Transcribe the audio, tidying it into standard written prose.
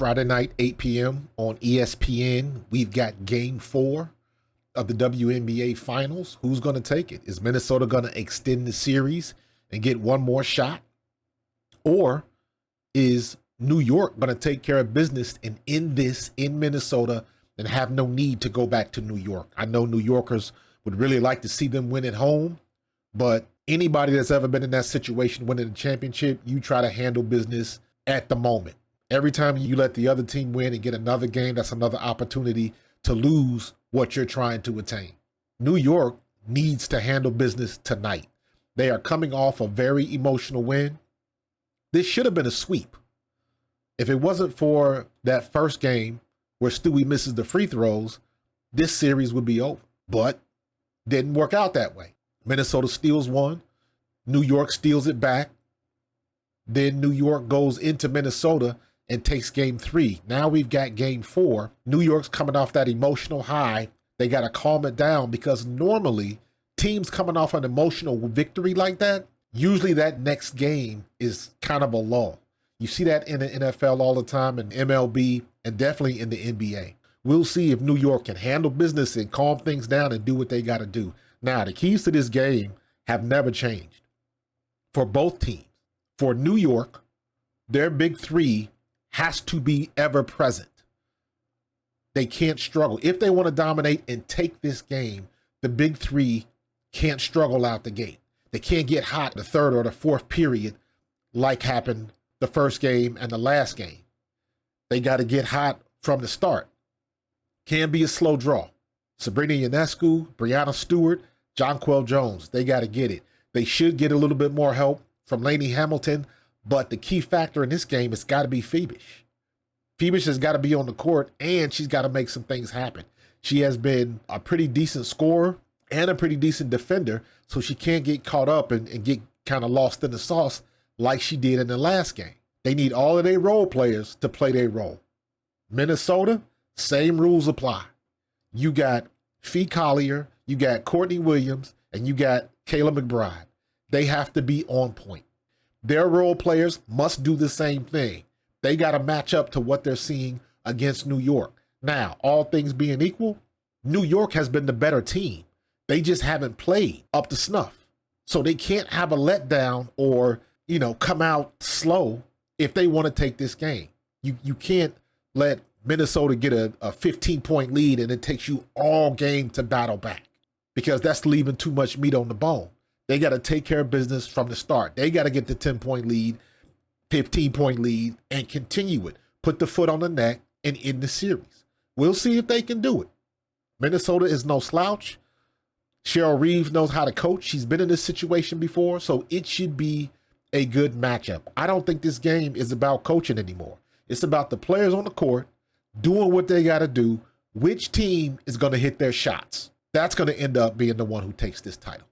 Friday night, 8 p.m. on ESPN. We've got game 4 of the WNBA Finals. Who's going to take it? Is Minnesota going to extend the series and get one more shot? Or is New York going to take care of business and end this in Minnesota and have no need to go back to New York? I know New Yorkers would really like to see them win at home, but anybody that's ever been in that situation winning a championship, you try to handle business at the moment. Every time you let the other team win and get another game, that's another opportunity to lose what you're trying to attain. New York needs to handle business tonight. They are coming off a very emotional win. This should have been a sweep. If it wasn't for that first game where Stewie misses the free throws, this series would be over. But didn't work out that way. Minnesota steals one. New York steals it back. Then New York goes into Minnesota and takes game 3. Now we've got game 4. New York's coming off that emotional high. They got to calm it down because normally teams coming off an emotional victory like that, usually that next game is kind of a lull. You see that in the NFL all the time, in MLB, and definitely in the NBA. We'll see if New York can handle business and calm things down and do what they got to do. Now, the keys to this game have never changed for both teams. For New York, their big 3 has to be ever present. They can't struggle. If they want to dominate and take this game, the big 3 can't struggle out the gate. They can't get hot in the third or the fourth period like happened the first game and the last game. They got to get hot from the start. Can be a slow draw. Sabrina Ionescu, Breanna Stewart, Jonquel Jones, they got to get it. They should get a little bit more help from Lainey Hamilton, but the key factor in this game has got to be Phoebish. Phoebish has got to be on the court, and she's got to make some things happen. She has been a pretty decent scorer and a pretty decent defender, so she can't get caught up and get kind of lost in the sauce like she did in the last game. They need all of their role players to play their role. Minnesota, same rules apply. You got Phee Collier, you got Courtney Williams, and you got Kayla McBride. They have to be on point. Their role players must do the same thing. They got to match up to what they're seeing against New York. Now, all things being equal, New York has been the better team. They just haven't played up to snuff. So they can't have a letdown or, come out slow if they want to take this game. You can't let Minnesota get a 15-point lead and it takes you all game to battle back because that's leaving too much meat on the bone. They got to take care of business from the start. They got to get the 10-point lead, 15-point lead, and continue it. Put the foot on the neck and end the series. We'll see if they can do it. Minnesota is no slouch. Cheryl Reeves knows how to coach. She's been in this situation before, so it should be a good matchup. I don't think this game is about coaching anymore. It's about the players on the court doing what they got to do. Which team is going to hit their shots? That's going to end up being the one who takes this title.